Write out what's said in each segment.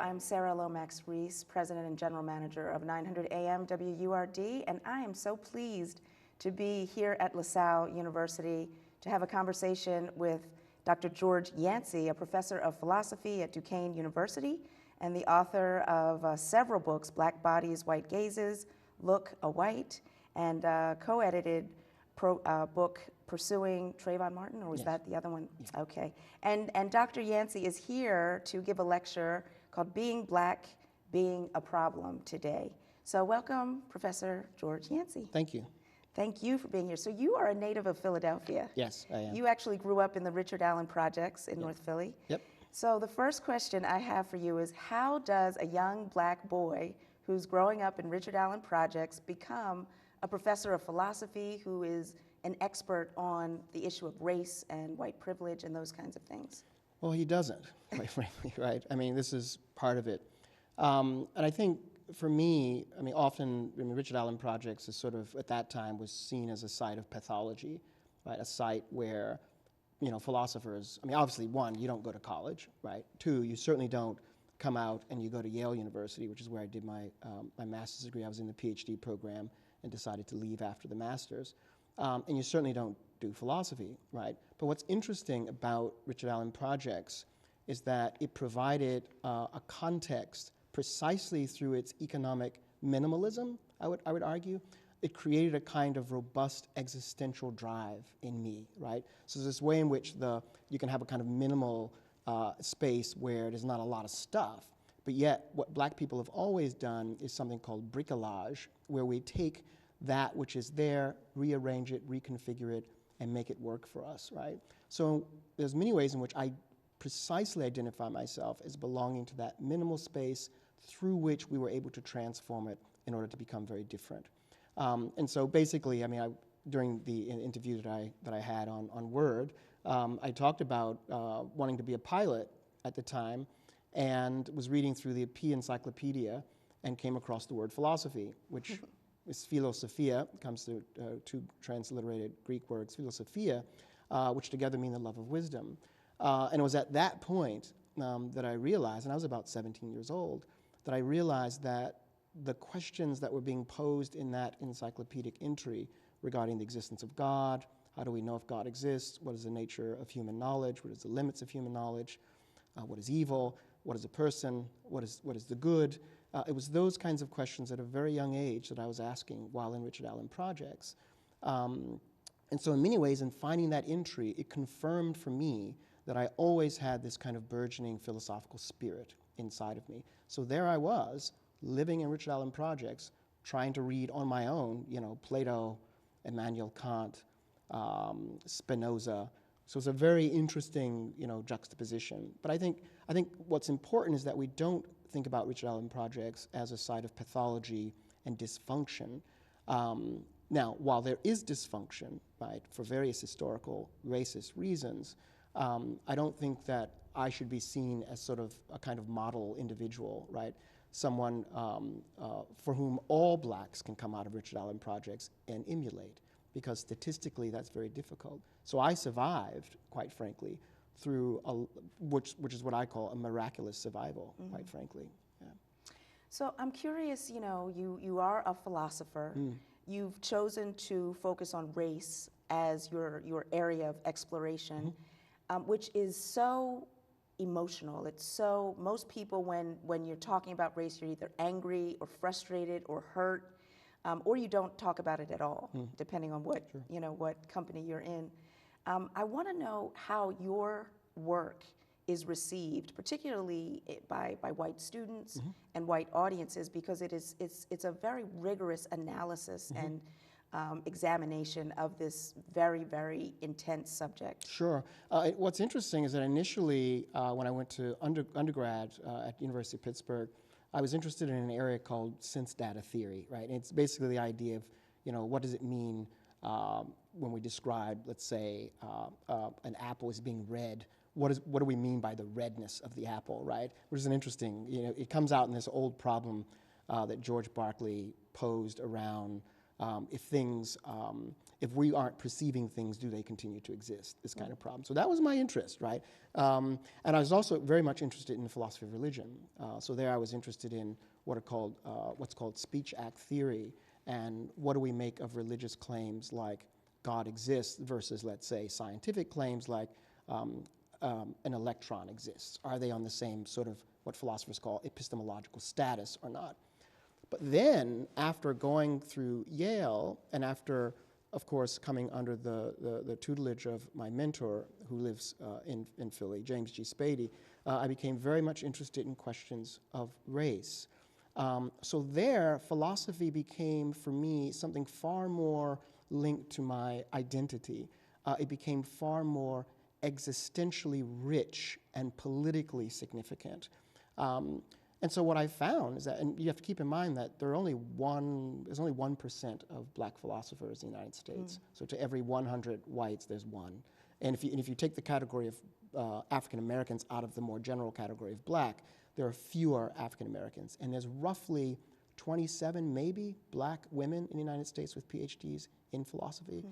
I'm Sara Lomax-Reese, President and General Manager of 900 AM WURD, and I am so pleased to be here at LaSalle University to have a conversation with Dr. George Yancy, a professor of philosophy at Duquesne University and the author of several books, Black Bodies, White Gazes, Look a White, and co-edited book Pursuing Trayvon Martin, or was that the other one? Yeah. Okay. And Dr. Yancy is here to give a lecture called Being Black, Being a Problem today. So welcome, Professor George Yancy. Thank you. Thank you for being here. So you are a native of Philadelphia. Yes, I am. You actually grew up in the Richard Allen Projects in North Philly. Yep. So the first question I have for you is, how does a young black boy who's growing up in Richard Allen Projects become a professor of philosophy who is an expert on the issue of race and white privilege and those kinds of things? Well, he doesn't, quite frankly, right? I mean, this is part of it. And I think for me, often, Richard Allen Projects is sort of, at that time, was seen as a site of pathology, right? A site where, philosophers, obviously, one, you don't go to college, right? Two, you certainly don't come out and you go to Yale University, which is where I did my master's degree. I was in the PhD program and decided to leave after the master's. And you certainly don't do philosophy, right? But what's interesting about Richard Allen Projects is that it provided a context precisely through its economic minimalism, I would argue. It created a kind of robust existential drive in me, right? So there's this way in which you can have a kind of minimal space where there's not a lot of stuff, but yet what black people have always done is something called bricolage, where we take that which is there, rearrange it, reconfigure it, and make it work for us, right? So there's many ways in which I precisely identify myself as belonging to that minimal space through which we were able to transform it in order to become very different. And so basically, during the interview that I had on WURD, I talked about wanting to be a pilot at the time, and was reading through the P encyclopedia and came across the word philosophy, which is philosophia, comes to two transliterated Greek words, philosophia, which together mean the love of wisdom. And it was at that point that I realized, and I was about 17 years old, that I realized that the questions that were being posed in that encyclopedic entry regarding the existence of God, how do we know if God exists, what is the nature of human knowledge, what is the limits of human knowledge, what is evil, what is a person, what is the good. It was those kinds of questions at a very young age that I was asking while in Richard Allen Projects. And so in many ways, in finding that entry, it confirmed for me that I always had this kind of burgeoning philosophical spirit inside of me. So there I was, living in Richard Allen Projects, trying to read on my own, Plato, Immanuel Kant, Spinoza. So it's a very interesting, juxtaposition. But I think what's important is that we don't think about Richard Allen Projects as a site of pathology and dysfunction. Now, while there is dysfunction, right, for various historical racist reasons, I don't think that I should be seen as sort of a kind of model individual, right? Someone for whom all blacks can come out of Richard Allen Projects and emulate, because statistically that's very difficult. So I survived, quite frankly, through which is what I call a miraculous survival, quite frankly. Yeah. So I'm curious, you are a philosopher. You've chosen to focus on race as your area of exploration, which is so emotional. It's so, most people when you're talking about race, you're either angry or frustrated or hurt, or you don't talk about it at all, depending on what, what company you're in. I want to know how your work is received, particularly by white students and white audiences, because it's a very rigorous analysis and examination of this very, very intense subject. Sure. What's interesting is that initially, when I went to undergrad at University of Pittsburgh, I was interested in an area called sense data theory, right? And it's basically the idea of, what does it mean when we describe, let's say, an apple as being red? What do we mean by the redness of the apple, right? Which is an interesting, it comes out in this old problem that George Berkeley posed around if things, if we aren't perceiving things, do they continue to exist? This kind of problem. So that was my interest, right? And I was also very much interested in the philosophy of religion. So there I was interested in what's called speech act theory, and what do we make of religious claims like God exists versus, let's say, scientific claims like an electron exists. Are they on the same sort of what philosophers call epistemological status or not? But then, after going through Yale, and after, of course, coming under the tutelage of my mentor, who lives in Philly, James G. Spady, I became very much interested in questions of race. So there, philosophy became, for me, something far more linked to my identity. It became far more existentially rich and politically significant. And so what I found is that, and you have to keep in mind that there's only 1% of black philosophers in the United States. So to every 100 whites, there's one. And if you take the category of African Americans out of the more general category of black, there are fewer African Americans. And there's roughly 27, maybe, black women in the United States with PhDs in philosophy.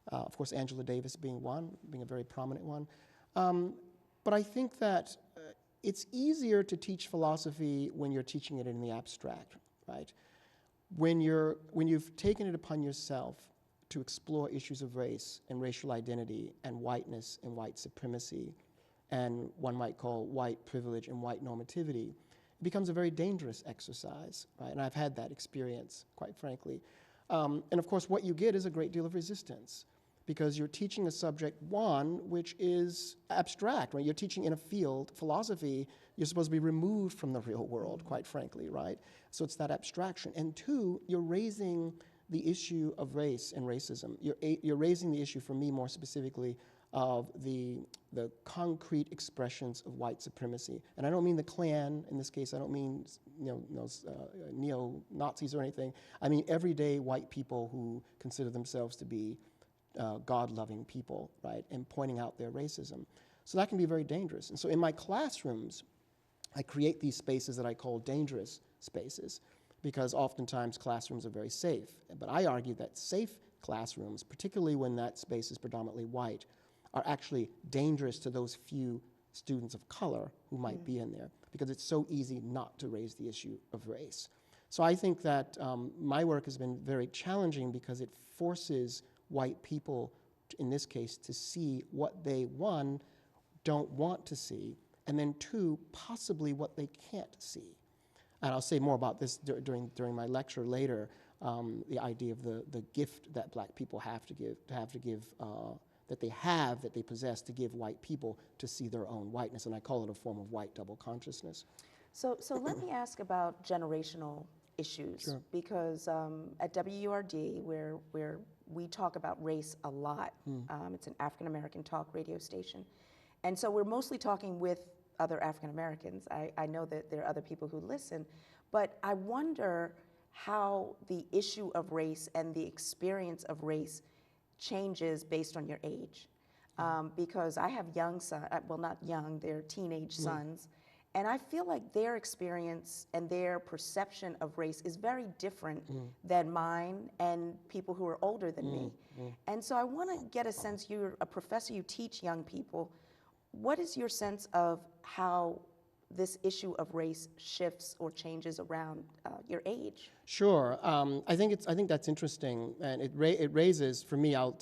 Of course, Angela Davis being one, being a very prominent one. But I think that it's easier to teach philosophy when you're teaching it in the abstract, right? When you've taken it upon yourself to explore issues of race and racial identity and whiteness and white supremacy, and one might call white privilege and white normativity, it becomes a very dangerous exercise, right? And I've had that experience, quite frankly. And of course, what you get is a great deal of resistance, because you're teaching a subject, one, which is abstract, right? You're teaching in a field, philosophy, you're supposed to be removed from the real world, quite frankly, right? So it's that abstraction. And two, you're raising the issue of race and racism. You're raising the issue, for me more specifically, of the concrete expressions of white supremacy. And I don't mean the Klan, in this case, I don't mean neo-Nazis or anything. I mean everyday white people who consider themselves to be God-loving people, right, and pointing out their racism. So that can be very dangerous. And so in my classrooms, I create these spaces that I call dangerous spaces, because oftentimes classrooms are very safe. But I argue that safe classrooms, particularly when that space is predominantly white, are actually dangerous to those few students of color who might be in there, because it's so easy not to raise the issue of race. So I think that my work has been very challenging, because it forces white people, in this case, to see what they, one, don't want to see, and then two, possibly what they can't see. And I'll say more about this during my lecture later, the idea of the gift that black people have to give, that they possess to give white people to see their own whiteness, and I call it a form of white double consciousness. So let me ask about generational issues, Sure. because at WURD, where we talk about race a lot, it's an African American talk radio station, and so we're mostly talking with other African Americans. I know that there are other people who listen, but I wonder how the issue of race and the experience of race changes based on your age. Because I have young sons, well, not young, they're teenage sons, and I feel like their experience and their perception of race is very different than mine and people who are older than me. And so I want to get a sense, you're a professor, you teach young people. What is your sense of how this issue of race shifts or changes around your age? Sure. I think that's interesting, and it raises, for me, I'll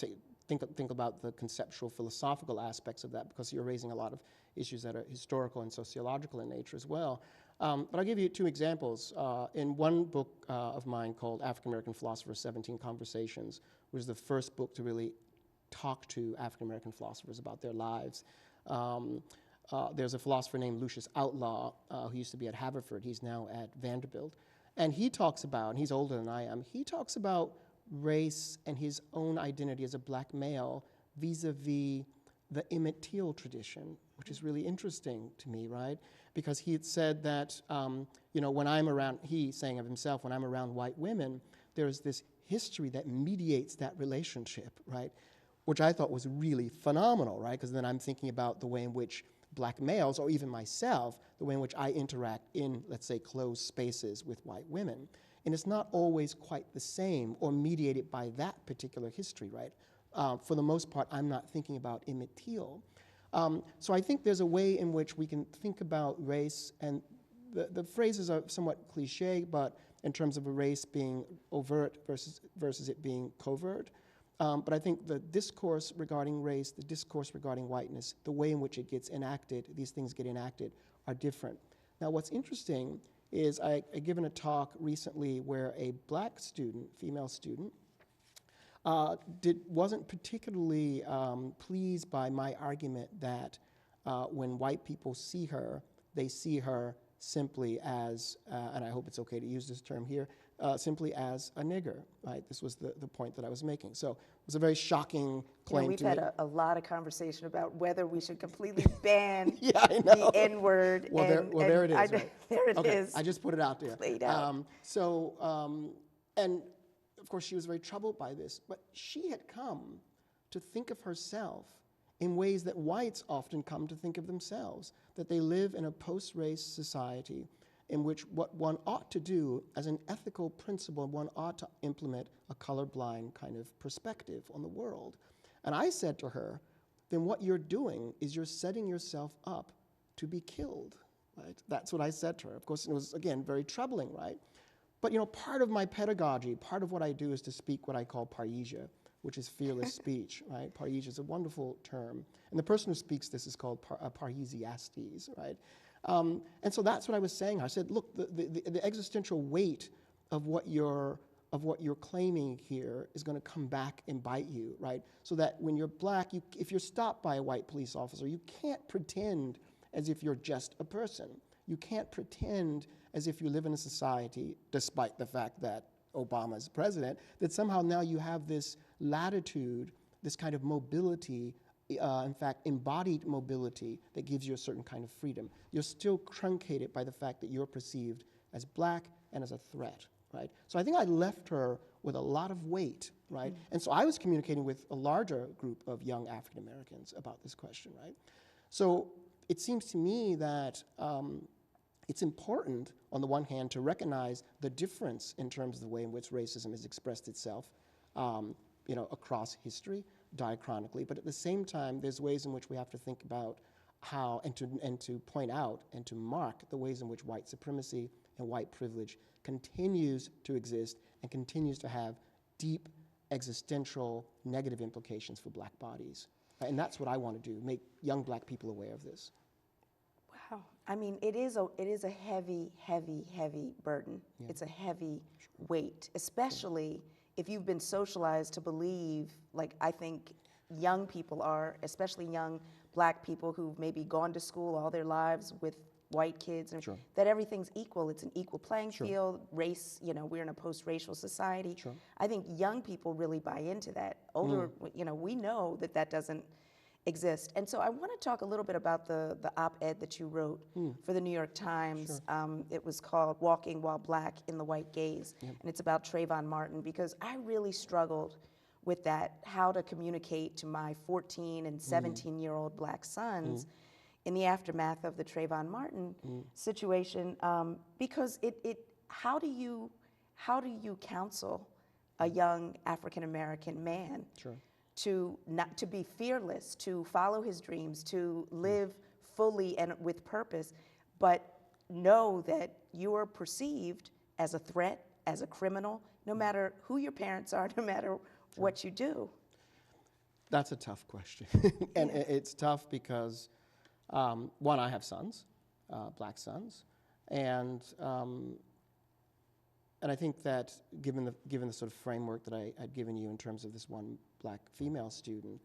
think about the conceptual philosophical aspects of that, because you're raising a lot of issues that are historical and sociological in nature as well. But I'll give you two examples. In one book of mine called African American Philosophers, 17 Conversations, which is the first book to really talk to African American philosophers about their lives. There's a philosopher named Lucius Outlaw, who used to be at Haverford. He's now at Vanderbilt. And he talks about, and he's older than I am, he talks about race and his own identity as a black male vis-a-vis the Emmett Till tradition, which is really interesting to me, right? Because he had said that, when I'm around, he's saying of himself, when I'm around white women, there's this history that mediates that relationship, right? Which I thought was really phenomenal, right? Because then I'm thinking about the way in which black males, or even myself, the way in which I interact in, let's say, closed spaces with white women. And it's not always quite the same or mediated by that particular history, right? For the most part, I'm not thinking about Emmett Till. So I think there's a way in which we can think about race, and the phrases are somewhat cliche, but in terms of a race being overt versus it being covert. But I think the discourse regarding race, the discourse regarding whiteness, the way in which it gets enacted, these things get enacted, are different. Now, what's interesting is I given a talk recently where a black student, female student, wasn't particularly pleased by my argument that when white people see her, they see her simply as, and I hope it's okay to use this term here, simply as a nigger, right? This was the point that I was making. So it was a very shocking claim we've to make. had a lot of conversation about whether we should completely ban Yeah, I know. the N-word. Well, there it is, right? There it Okay, is. I just put it out there. Played out. And of course, she was very troubled by this, but she had come to think of herself in ways that whites often come to think of themselves, that they live in a post-race society in which what one ought to do as an ethical principle, one ought to implement a colorblind kind of perspective on the world. And I said to her, then what you're doing is you're setting yourself up to be killed, right? That's what I said to her. Of course, it was, again, very troubling, right? But, you know, part of my pedagogy, part of what I do is to speak what I call parrhesia, which is fearless speech, right? Parrhesia is a wonderful term. And the person who speaks this is called parrhesiastes, right? And so that's what I was saying. I said, look, the existential weight of what you're claiming here is going to come back and bite you, right? So that when you're black, if you're stopped by a white police officer, you can't pretend as if you're just a person. You can't pretend as if you live in a society, despite the fact that Obama's president, that somehow now you have this latitude, this kind of mobility, in fact, embodied mobility that gives you a certain kind of freedom. You're still truncated by the fact that you're perceived as black and as a threat, right? So I think I left her with a lot of weight, right? And so I was communicating with a larger group of young African Americans about this question, right? So it seems to me that it's important, on the one hand, to recognize the difference in terms of the way in which racism has expressed itself, you know, across history, diachronically. But at the same time, there's ways in which we have to think about how, and to point out and to mark the ways in which white supremacy and white privilege continues to exist and continues to have deep existential negative implications for black bodies. And that's what I want to do, make young black people aware of this. Wow. I mean, it is a heavy, heavy, heavy burden. Yeah. It's a heavy weight, especially if you've been socialized to believe, like I think young people are, especially young black people who've maybe gone to school all their lives with white kids, and that everything's equal. It's an equal playing field. Race, you know, we're in a post-racial society. I think young people really buy into that. Older, you know, we know that that doesn't exist. And so I want to talk a little bit about the op-ed that you wrote for the New York Times. It was called Walking While Black in the White Gaze, and it's about Trayvon Martin, because I really struggled with that, how to communicate to my 14 and 17-year-old black sons in the aftermath of the Trayvon Martin situation, because how do you counsel a young African-American man to be fearless, to follow his dreams, to live fully and with purpose, but know that you are perceived as a threat, as a criminal, no matter who your parents are, no matter what you do? That's a tough question. And it's tough because, one, I have sons, black sons, and I think that given the sort of framework that I had given you in terms of this one black female student,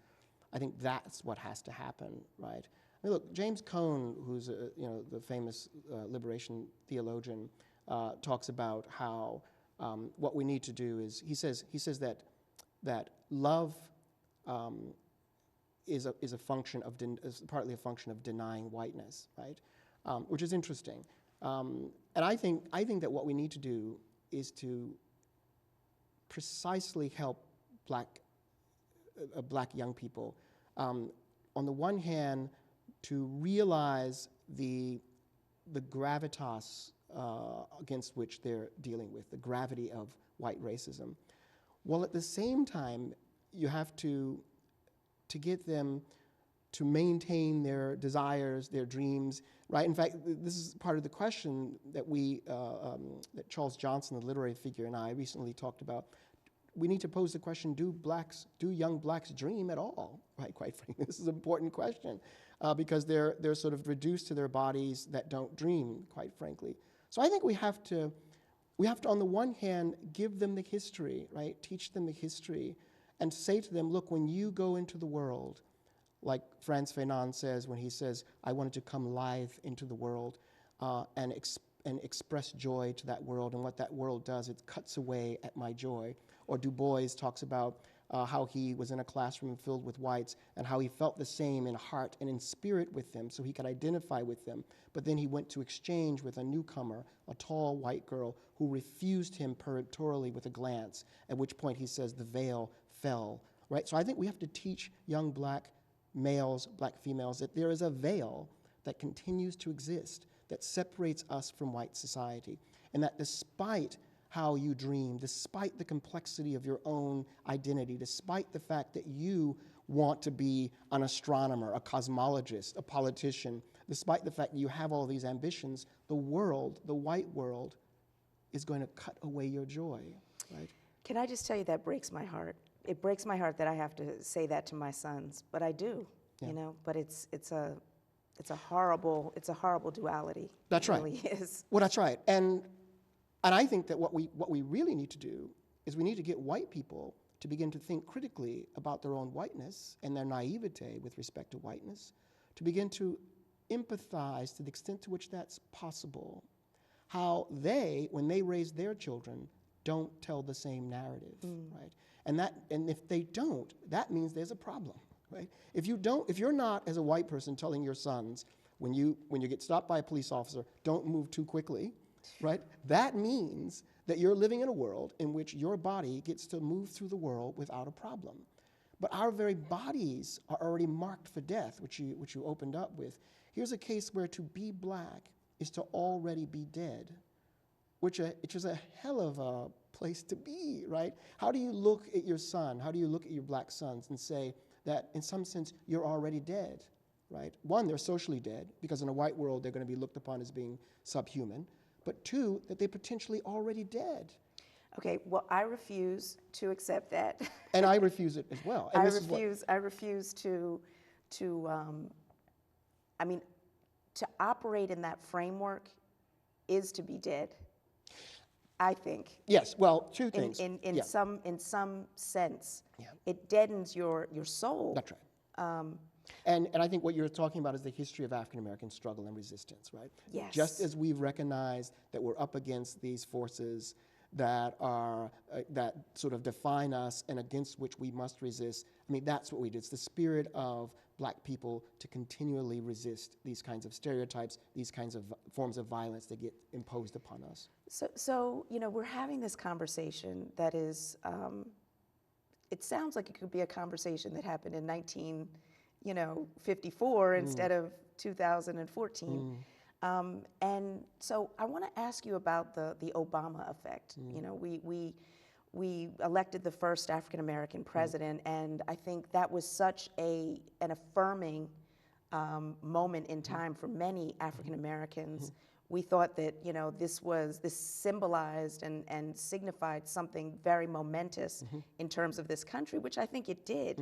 I think that's what has to happen, right? I mean, look, James Cone, who's the famous liberation theologian, talks about how what we need to do is he says that love is a function of is partly a function of denying whiteness, right? Which is interesting, and I think that what we need to do is to precisely help black young people, on the one hand, to realize the gravitas against which they're dealing with, the gravity of white racism. While at the same time, you have to get them to maintain their desires, their dreams, right? In fact, this is part of the question that that Charles Johnson, the literary figure, and I recently talked about. We need to pose the question, do young blacks dream at all, right? Quite frankly, this is an important question because they're sort of reduced to their bodies that don't dream, quite frankly. So I think we have to, on the one hand, give them the history, right? Teach them the history and say to them, look, when you go into the world, like Frantz Fanon says when he says, I wanted to come live into the world and express joy to that world, and what that world does, it cuts away at my joy. Or Du Bois talks about how he was in a classroom filled with whites and how he felt the same in heart and in spirit with them, so he could identify with them. But then he went to exchange with a newcomer, a tall white girl, who refused him peremptorily with a glance, at which point he says the veil fell, right? So I think we have to teach young black males, black females, that there is a veil that continues to exist that separates us from white society, and that despite how you dream, despite the complexity of your own identity, despite the fact that you want to be an astronomer, a cosmologist, a politician, despite the fact that you have all these ambitions, the world, the white world, is going to cut away your joy, right? Can I just tell you that breaks my heart? It breaks my heart that I have to say that to my sons, but I do, you know. But it's a horrible duality. That's right. It really is. Well, that's right. And I think that what we really need to do is we need to get white people to begin to think critically about their own whiteness and their naivete with respect to whiteness, to begin to empathize to the extent to which that's possible, how they, when they raise their children, don't tell the same narrative, right? And if they don't, that means there's a problem, right? If you're not, as a white person, telling your sons, when you get stopped by a police officer, don't move too quickly, right? That means that you're living in a world in which your body gets to move through the world without a problem. But our very bodies are already marked for death, which you opened up with. Here's a case where to be black is to already be dead, which is a hell of a place to be, right? How do you look at your son? How do you look at your black sons and say that in some sense you're already dead, right? One, they're socially dead because in a white world they're going to be looked upon as being subhuman. But two, that they're potentially already dead. Okay, well, I refuse to accept that. And I refuse it as well. And I refuse to operate in that framework is to be dead, I think. Yes, well, two things. In some sense, it deadens your soul. That's right. And I think what you're talking about is the history of African American struggle and resistance, right? Yes. Just as we've recognized that we're up against these forces that are that sort of define us and against which we must resist. I mean, that's what we do. It's the spirit of black people to continually resist these kinds of stereotypes, these kinds of forms of violence that get imposed upon us. So you know, we're having this conversation that is, it sounds like it could be a conversation that happened in 1954 instead of 2014. And so I want to ask you about the Obama effect. You know, we elected the first African American president, and I think that was such an affirming moment in time for many African Americans. We thought that, you know, this symbolized and signified something very momentous in terms of this country, which I think it did.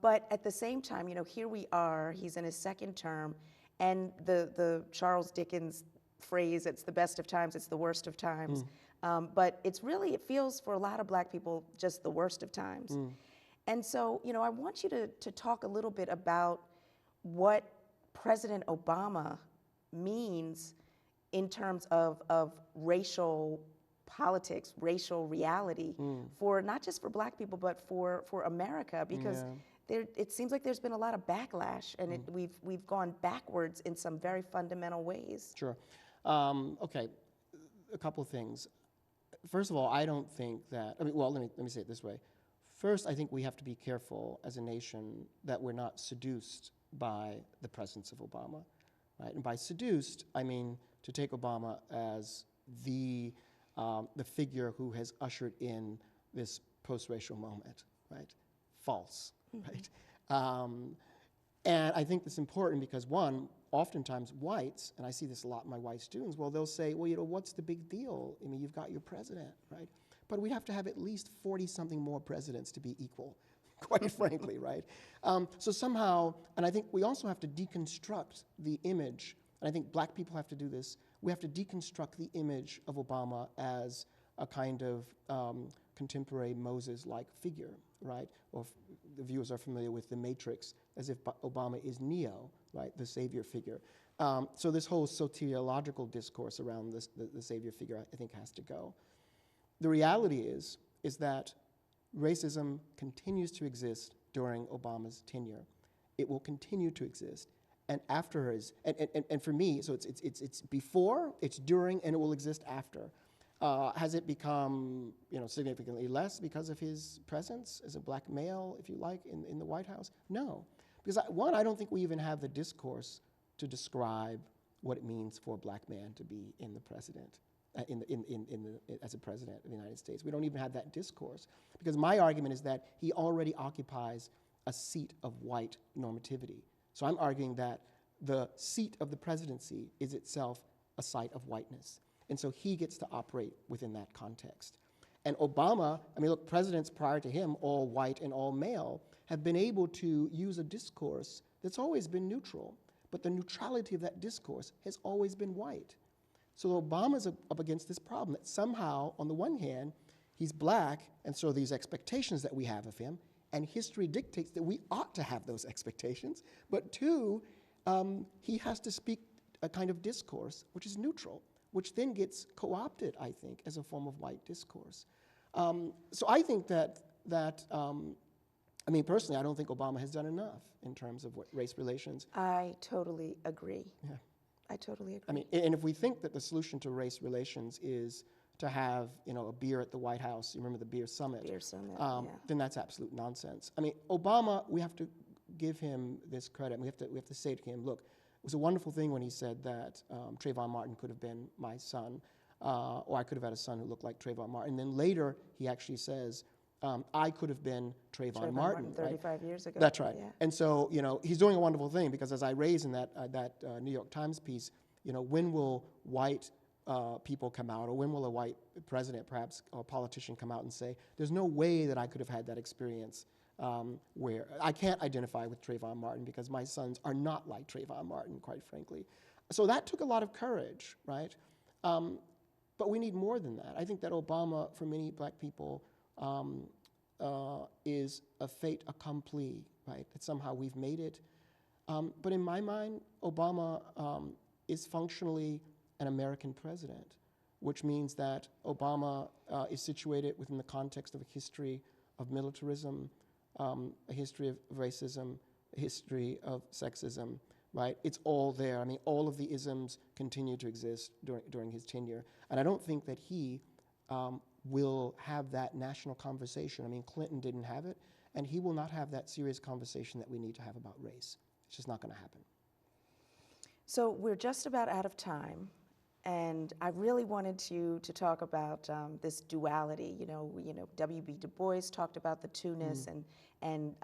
But at the same time, you know, here we are, he's in his second term, and the Charles Dickens phrase, it's the best of times, it's the worst of times. But it's really, it feels for a lot of black people just the worst of times. And so, you know, I want you to talk a little bit about what President Obama means in terms of racial politics, racial reality, for not just for black people, but for America, because it seems like there's been a lot of backlash, and we've gone backwards in some very fundamental ways. Sure. Okay, a couple of things. First of all, I don't think that, I mean, well, let me say it this way. First, I think we have to be careful as a nation that we're not seduced by the presence of Obama, right? And by seduced, I mean to take Obama as the figure who has ushered in this post-racial moment, right? False, right? And I think that's important because, one, oftentimes whites, and I see this a lot in my white students, well, they'll say, well, what's the big deal? I mean, you've got your president, right? But we have to have at least 40-something more presidents to be equal, quite frankly, right? So somehow, and I think we also have to deconstruct the image, and I think black people have to do this, we have to deconstruct the image of Obama as a kind of contemporary Moses-like figure, right? Or the viewers are familiar with The Matrix, as if Obama is Neo, right, the savior figure. So this whole soteriological discourse around the savior figure, I think, has to go. The reality is that racism continues to exist during Obama's tenure. It will continue to exist. And after his, and for me, so it's before, it's during, and it will exist after. Has it become, significantly less because of his presence as a black male, if you like, in the White House? No, because one, I don't think we even have the discourse to describe what it means for a black man to be in the president, as a president of the United States. We don't even have that discourse, because my argument is that he already occupies a seat of white normativity. So I'm arguing that the seat of the presidency is itself a site of whiteness. And so he gets to operate within that context. And Obama, I mean, look, presidents prior to him, all white and all male, have been able to use a discourse that's always been neutral, but the neutrality of that discourse has always been white. So Obama's up against this problem that somehow, on the one hand, he's black, and so these expectations that we have of him, and history dictates that we ought to have those expectations, but two, he has to speak a kind of discourse which is neutral, which then gets co-opted, I think, as a form of white discourse. So I think I mean, personally, I don't think Obama has done enough in terms of what race relations. I totally agree. Yeah. I totally agree. I mean, and if we think that the solution to race relations is to have, a beer at the White House, you remember the beer summit? Beer summit, then that's absolute nonsense. I mean, Obama, we have to give him this credit. We have to say to him, look, it was a wonderful thing when he said that Trayvon Martin could have been my son, or I could have had a son who looked like Trayvon Martin. And then later, he actually says, I could have been Trayvon Martin. 35 right? years ago. That's right. Yeah. And so, he's doing a wonderful thing, because as I raise in that New York Times piece, when will white people come out, or when will a white president, perhaps, or politician come out and say, there's no way that I could have had that experience where I can't identify with Trayvon Martin because my sons are not like Trayvon Martin, quite frankly. So that took a lot of courage, right? But we need more than that. I think that Obama, for many black people, is a fait accompli, right? That somehow we've made it. But in my mind, Obama is functionally an American president, which means that Obama is situated within the context of a history of militarism, a history of racism, a history of sexism, right? It's all there. I mean, all of the isms continue to exist during his tenure. And I don't think that he will have that national conversation. I mean, Clinton didn't have it, and he will not have that serious conversation that we need to have about race. It's just not going to happen. So we're just about out of time, and I really wanted to talk about this duality. W.B. Du Bois talked about the two-ness, and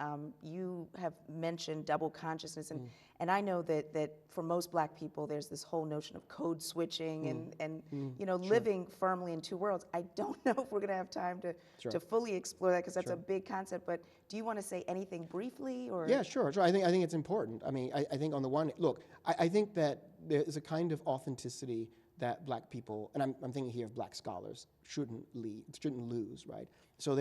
you have mentioned double consciousness, and I know that for most black people, there's this whole notion of code switching and living firmly in two worlds. I don't know if we're going to have time to fully explore that, because that's a big concept. But do you want to say anything briefly, or? Yeah, sure. I think it's important. I mean, I think on the one, look, I think that there is a kind of authenticity that black people, and I'm thinking here of black scholars, shouldn't lose, right? So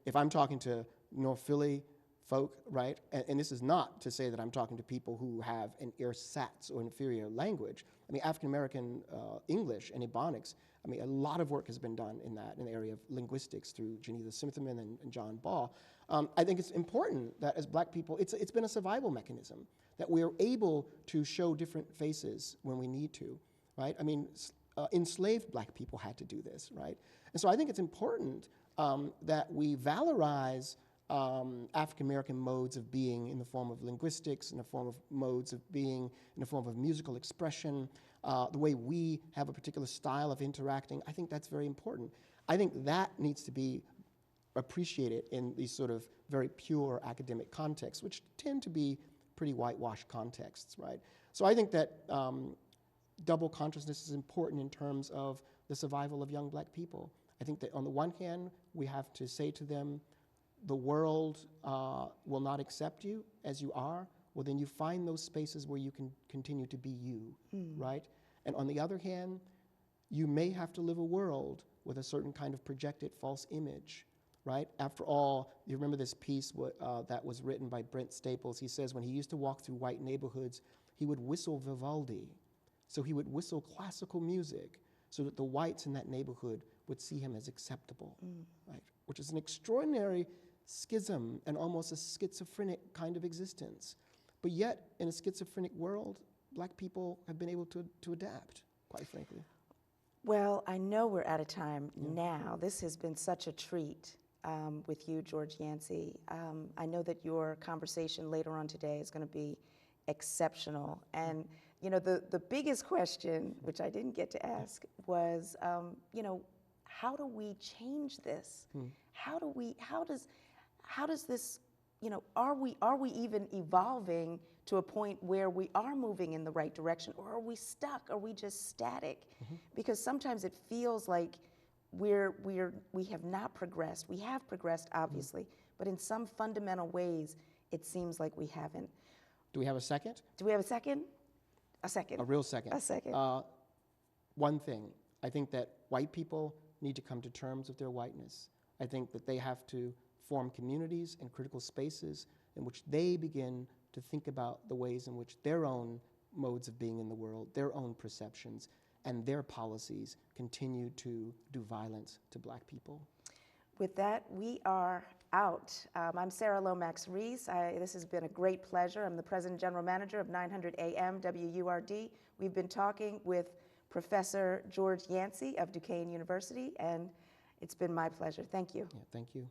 if I'm talking to North Philly folk, right, and this is not to say that I'm talking to people who have an ersatz or inferior language. I mean, African American English and Ebonics, I mean, a lot of work has been done in the area of linguistics through Geneva Smitherman and John Ball. I think it's important that as black people, it's been a survival mechanism, that we're able to show different faces when we need to, right? I mean, enslaved black people had to do this, right? And so I think it's important that we valorize African American modes of being in the form of linguistics, in the form of modes of being, in the form of musical expression, the way we have a particular style of interacting, I think that's very important. I think that needs to be appreciated in these sort of very pure academic contexts, which tend to be pretty whitewashed contexts, right? So I think that double consciousness is important in terms of the survival of young black people. I think that on the one hand, we have to say to them, the world will not accept you as you are. Well, then you find those spaces where you can continue to be you, right? And on the other hand, you may have to live a world with a certain kind of projected false image, right? After all, you remember this piece that was written by Brent Staples. He says when he used to walk through white neighborhoods, he would whistle Vivaldi. So he would whistle classical music so that the whites in that neighborhood would see him as acceptable, right? Which is an extraordinary schism and almost a schizophrenic kind of existence. But yet, in a schizophrenic world, black people have been able to adapt, quite frankly. Well, I know we're out of time now. This has been such a treat with you, George Yancy. I know that your conversation later on today is going to be exceptional. And, you know, the biggest question, which I didn't get to ask, was, you know, how do we change this? How does this, you know, are we even evolving to a point where we are moving in the right direction, or are we stuck? Are we just static? Because sometimes it feels like we have not progressed. We have progressed, obviously, but in some fundamental ways, it seems like we haven't. Do we have a second? Do we have a second? A second. A real second. A second. One thing, I think that white people need to come to terms with their whiteness. I think that they have to form communities and critical spaces in which they begin to think about the ways in which their own modes of being in the world, their own perceptions, and their policies continue to do violence to black people. With that, we are out. I'm Sara Lomax-Reese. This has been a great pleasure. I'm the President General Manager of 900 AM WURD. We've been talking with Professor George Yancy of Duquesne University, and it's been my pleasure. Thank you. Yeah, thank you.